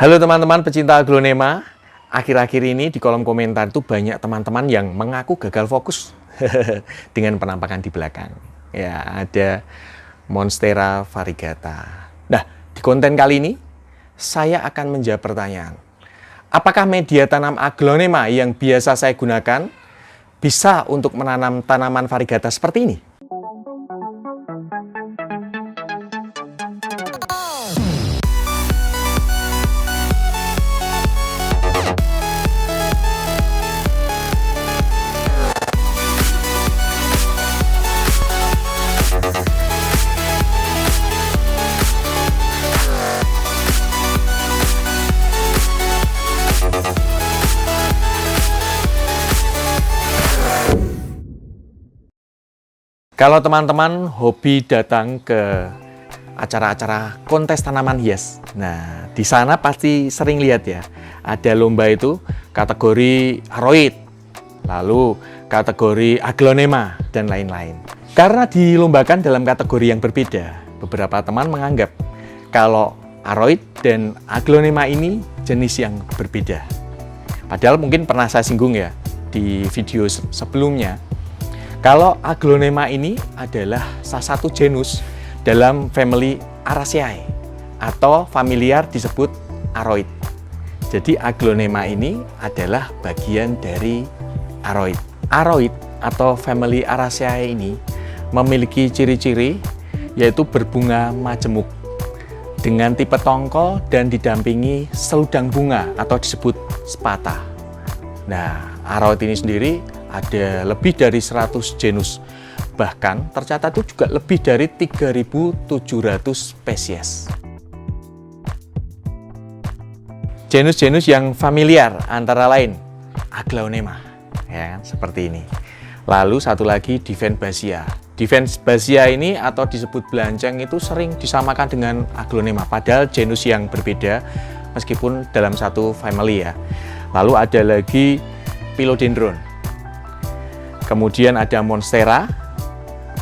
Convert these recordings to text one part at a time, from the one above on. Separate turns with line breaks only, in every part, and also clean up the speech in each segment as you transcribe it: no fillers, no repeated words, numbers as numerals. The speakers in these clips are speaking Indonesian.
Halo teman-teman pecinta aglonema. Akhir-akhir ini di kolom komentar itu banyak teman-teman yang mengaku gagal fokus dengan penampakan di belakang. Ya, ada Monstera variegata. Nah, di konten kali ini saya akan menjawab pertanyaan. Apakah media tanam aglonema yang biasa saya gunakan bisa untuk menanam tanaman variegata seperti ini? Kalau teman-teman hobi datang ke acara-acara kontes tanaman hias, nah di sana pasti sering lihat ya, ada lomba itu kategori aroid, lalu kategori aglonema, dan lain-lain. Karena dilombakan dalam kategori yang berbeda, beberapa teman menganggap kalau aroid dan aglonema ini jenis yang berbeda. Padahal mungkin pernah saya singgung ya di video sebelumnya. Kalau aglonema ini adalah salah satu genus dalam family Araceae atau familiar disebut aroid. Jadi aglonema ini adalah bagian dari aroid. Aroid atau family Araceae ini memiliki ciri-ciri yaitu berbunga majemuk dengan tipe tongkol dan didampingi seludang bunga atau disebut spata. Nah, aroid ini sendiri ada lebih dari 100 genus. Bahkan tercatat itu juga lebih dari 3.700 spesies. Genus-genus yang familiar antara lain aglonema, ya kan, seperti ini. Lalu satu lagi Divenbasia. Divenbasia ini atau disebut belanceng itu sering disamakan dengan aglonema, padahal genus yang berbeda meskipun dalam satu family ya. Lalu ada lagi Philodendron. Kemudian ada Monstera,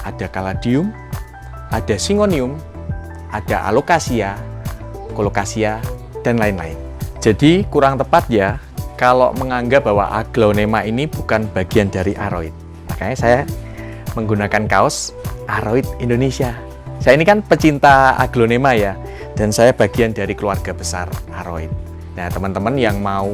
ada Caladium, ada Syngonium, ada Alocasia, Colocasia, dan lain-lain. Jadi kurang tepat ya kalau menganggap bahwa aglonema ini bukan bagian dari aroid. Makanya saya menggunakan kaos Aroid Indonesia. Saya ini kan pecinta aglonema ya, dan saya bagian dari keluarga besar aroid. Nah, teman-teman yang mau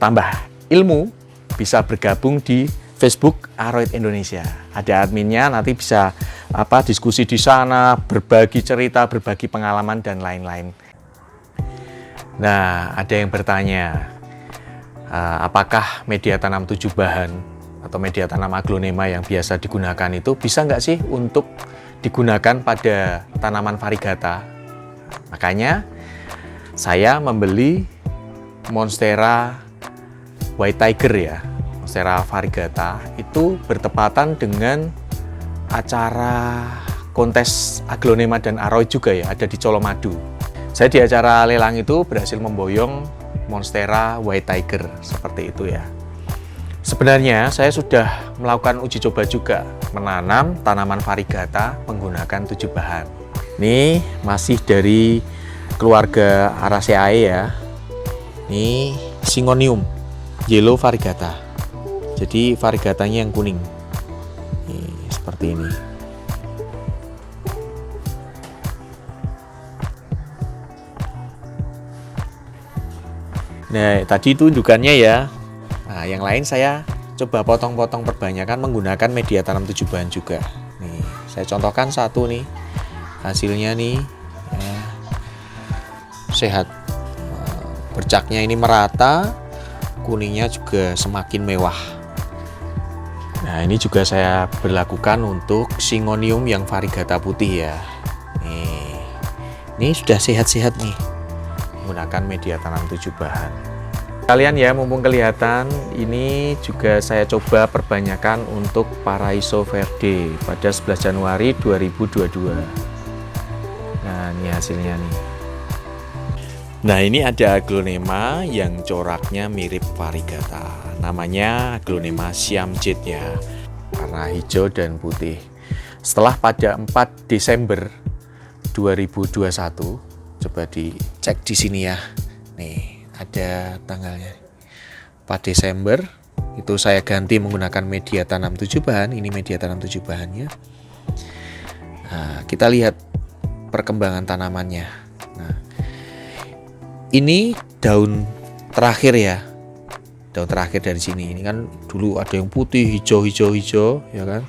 tambah ilmu bisa bergabung di Facebook Aroid Indonesia. Ada adminnya, nanti bisa diskusi di sana, berbagi cerita, berbagi pengalaman, dan lain-lain. Nah, ada yang bertanya, apakah media tanam 7 bahan atau media tanam aglonema yang biasa digunakan itu bisa nggak sih untuk digunakan pada tanaman variegata? Makanya saya membeli Monstera White Tiger ya, Monstera variegata itu bertepatan dengan acara kontes aglonema dan aroid juga ya, ada di Colomadu. Saya di acara lelang itu berhasil memboyong Monstera White Tiger seperti itu ya. Sebenarnya saya sudah melakukan uji coba juga menanam tanaman variegata menggunakan 7 bahan. Ini masih dari keluarga Araceae ya. Ini Syngonium Yellow variegata. Jadi variegatanya yang kuning. Nih, seperti ini. Nah, tadi itu indukannya ya. Nah, yang lain saya coba potong-potong perbanyakan menggunakan media tanam 7 bahan juga. Nih, saya contohkan satu nih. Hasilnya nih ya, sehat. Bercaknya ini merata, kuningnya juga semakin mewah. Nah, ini juga saya berlakukan untuk Syngonium yang variegata putih ya. Ini sudah sehat-sehat nih, menggunakan media tanam 7 bahan. Kalian ya, mumpung kelihatan, ini juga saya coba perbanyakan untuk Paraiso Verde pada 11 Januari 2022. Nah, ini hasilnya nih. Nah, ini ada aglonema yang coraknya mirip variegata. Namanya aglonema Siamjit ya, warna hijau dan putih. Setelah pada 4 Desember 2021 Coba dicek di sini ya. Nih, ada tanggalnya. 4 Desember itu saya ganti menggunakan media tanam 7 bahan. Ini media tanam 7 bahannya. Nah, kita lihat perkembangan tanamannya. Nah, ini daun terakhir ya. Daun terakhir dari sini. Ini kan dulu ada yang putih, hijau, ya kan.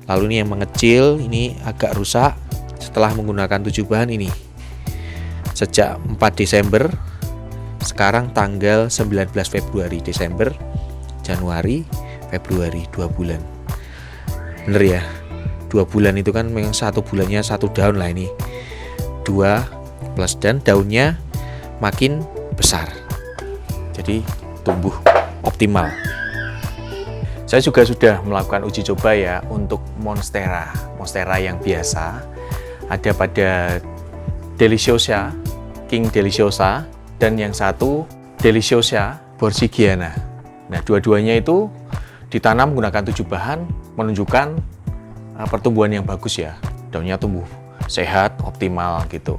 Lalu ini yang mengecil, ini agak rusak setelah menggunakan 7 bahan ini. Sejak 4 Desember, sekarang tanggal 19 Februari, Desember, Januari, Februari, 2 bulan. Bener ya, 2 bulan itu kan memang 1 bulannya 1 daun lah ini. 2 plus dan daunnya makin besar. Jadi tumbuh optimal. Saya juga sudah melakukan uji coba ya untuk Monstera. Monstera yang biasa ada pada Deliciosa, King Deliciosa, dan yang satu Deliciosa Borsigiana. Nah, dua-duanya itu ditanam menggunakan 7 bahan, menunjukkan pertumbuhan yang bagus ya. Daunnya tumbuh sehat, optimal gitu.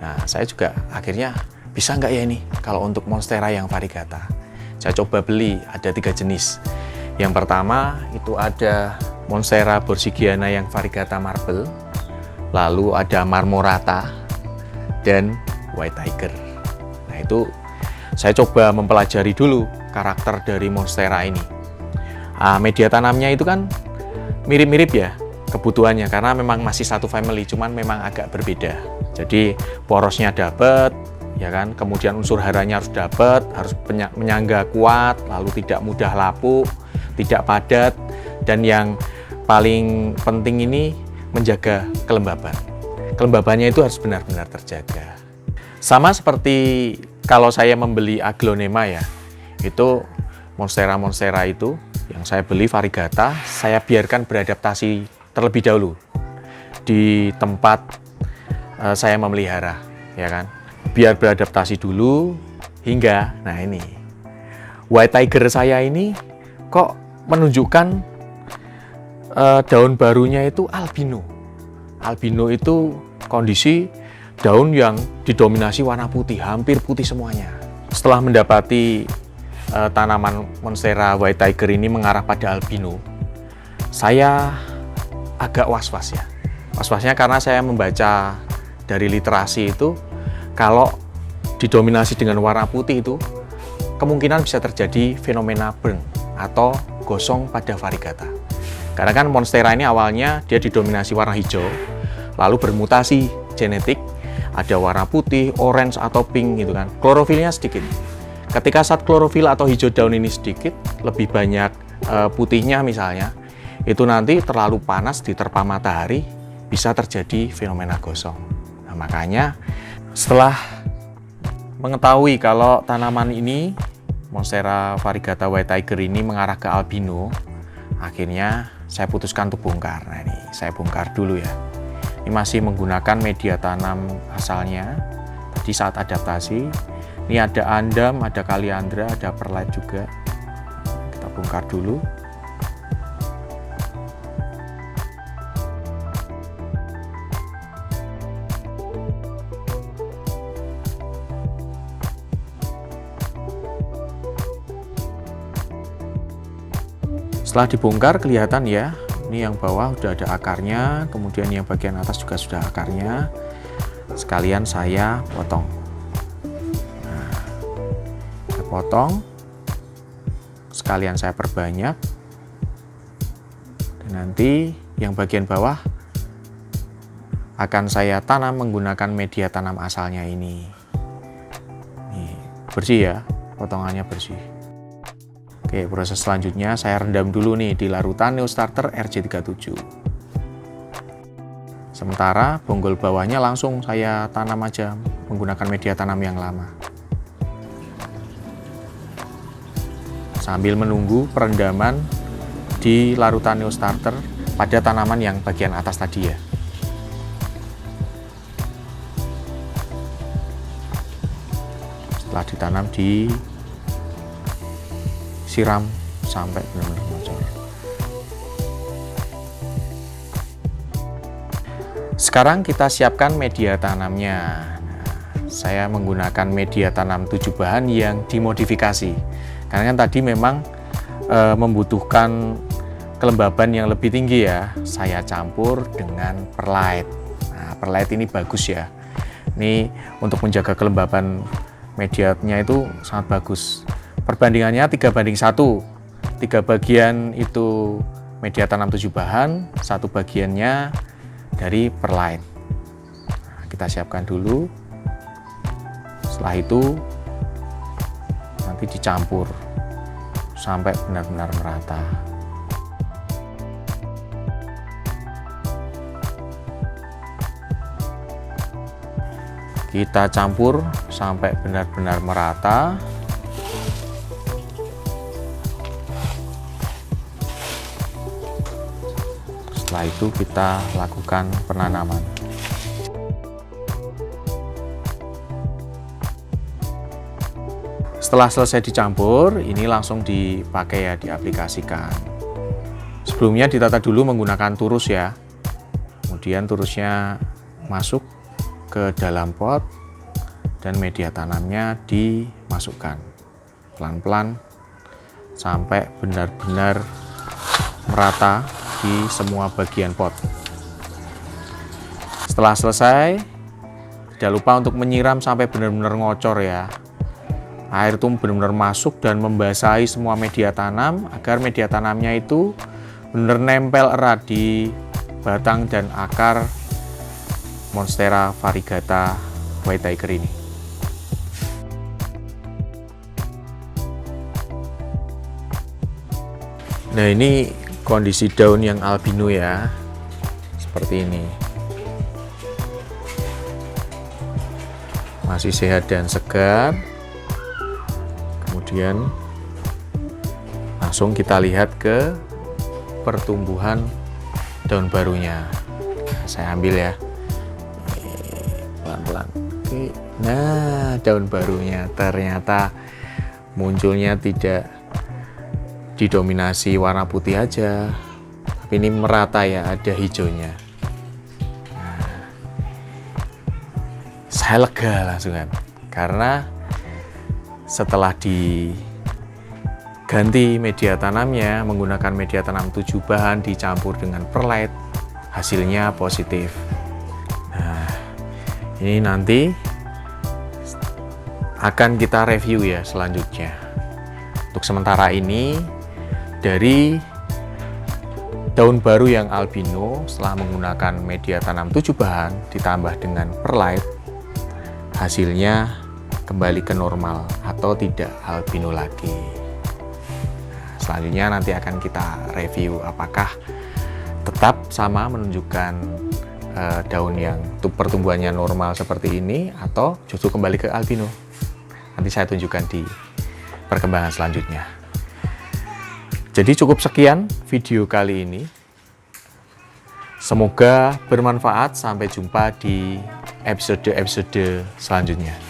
Nah, saya juga akhirnya bisa nggak ya ini kalau untuk Monstera yang variegata. Saya coba beli, ada 3 jenis. Yang pertama itu ada Monstera Borsigiana yang variegata marble, lalu ada Marmorata, dan White Tiger. Nah, itu saya coba mempelajari dulu karakter dari Monstera ini. Media tanamnya itu kan mirip-mirip ya kebutuhannya, karena memang masih satu family, cuman memang agak berbeda. Jadi porosnya dapat, ya kan, kemudian unsur haranya harus dapat, harus menyangga kuat, lalu tidak mudah lapuk, tidak padat, dan yang paling penting ini menjaga kelembaban. Kelembabannya itu harus benar-benar terjaga. Sama seperti kalau saya membeli aglonema ya, itu Monstera itu yang saya beli variegata, saya biarkan beradaptasi terlebih dahulu di tempat saya memelihara, ya kan. Biar beradaptasi dulu hingga, nah ini White Tiger saya ini kok menunjukkan daun barunya itu albino. Albino itu kondisi daun yang didominasi warna putih, hampir putih semuanya. Setelah mendapati tanaman Monstera White Tiger ini mengarah pada albino, saya agak was-was ya. Was-wasnya karena saya membaca dari literasi itu, kalau didominasi dengan warna putih itu, kemungkinan bisa terjadi fenomena burn atau gosong pada variegata. Karena kan Monstera ini awalnya dia didominasi warna hijau, lalu bermutasi genetik, ada warna putih, orange atau pink gitu kan. Klorofilnya sedikit. Ketika saat klorofil atau hijau daun ini sedikit, lebih banyak putihnya misalnya, itu nanti terlalu panas diterpa matahari, bisa terjadi fenomena gosong. Nah, makanya setelah mengetahui kalau tanaman ini, Monstera variegata White Tiger ini mengarah ke albino, akhirnya saya putuskan untuk bongkar. Nah, ini saya bongkar dulu ya. Ini masih menggunakan media tanam asalnya. Tadi saat adaptasi, ini ada andam, ada kaliandra, ada perlite juga. Kita bongkar dulu. Setelah dibongkar kelihatan ya, ini yang bawah udah ada akarnya, kemudian yang bagian atas juga sudah akarnya. Sekalian saya potong. Nah, saya potong, sekalian saya perbanyak. Dan nanti yang bagian bawah akan saya tanam menggunakan media tanam asalnya ini. Nih, bersih ya, potongannya bersih. Oke, proses selanjutnya saya rendam dulu nih di larutan Neostarter RJ37. Sementara bonggol bawahnya langsung saya tanam aja menggunakan media tanam yang lama. Sambil menunggu perendaman di larutan Neostarter pada tanaman yang bagian atas tadi ya. Setelah ditanam siram sampai benar-benar bocor. Sekarang kita siapkan media tanamnya. Nah, saya menggunakan media tanam 7 bahan yang dimodifikasi. Karena kan tadi memang membutuhkan kelembaban yang lebih tinggi ya. Saya campur dengan perlite. Nah, perlite ini bagus ya. Ini untuk menjaga kelembaban medianya itu sangat bagus. Perbandingannya 3:1. 3 bagian itu media tanam 7 bahan, 1 bagiannya dari perlite. Nah, kita siapkan dulu. Setelah itu nanti dicampur sampai benar-benar merata. Kita campur sampai benar-benar merata. Setelah itu kita lakukan penanaman. Setelah selesai dicampur, ini langsung dipakai ya, diaplikasikan. Sebelumnya ditata dulu menggunakan turus ya. Kemudian turusnya masuk ke dalam pot dan media tanamnya dimasukkan pelan-pelan sampai benar-benar merata di semua bagian pot. Setelah selesai, tidak lupa untuk menyiram sampai benar-benar ngocor ya. Air itu benar-benar masuk dan membasahi semua media tanam agar media tanamnya itu benar nempel erat di batang dan akar Monstera variegata White Tiger ini. Nah, ini kondisi daun yang albino ya, seperti ini. Masih sehat dan segar. Kemudian langsung kita lihat ke pertumbuhan daun barunya. Saya ambil ya, pelan-pelan. Nah, daun barunya ternyata munculnya tidak didominasi warna putih aja, tapi ini merata ya, ada hijaunya. Nah, saya lega langsung kan, karena setelah diganti media tanamnya menggunakan media tanam 7 bahan dicampur dengan perlite, hasilnya positif. Nah, ini nanti akan kita review ya selanjutnya. Untuk sementara ini, dari daun baru yang albino setelah menggunakan media tanam 7 bahan ditambah dengan perlite, hasilnya kembali ke normal atau tidak albino lagi. Nah, selanjutnya nanti akan kita review apakah tetap sama menunjukkan daun yang pertumbuhannya normal seperti ini atau justru kembali ke albino. Nanti saya tunjukkan di perkembangan selanjutnya. Jadi cukup sekian video kali ini. Semoga bermanfaat. Sampai jumpa di episode-episode selanjutnya.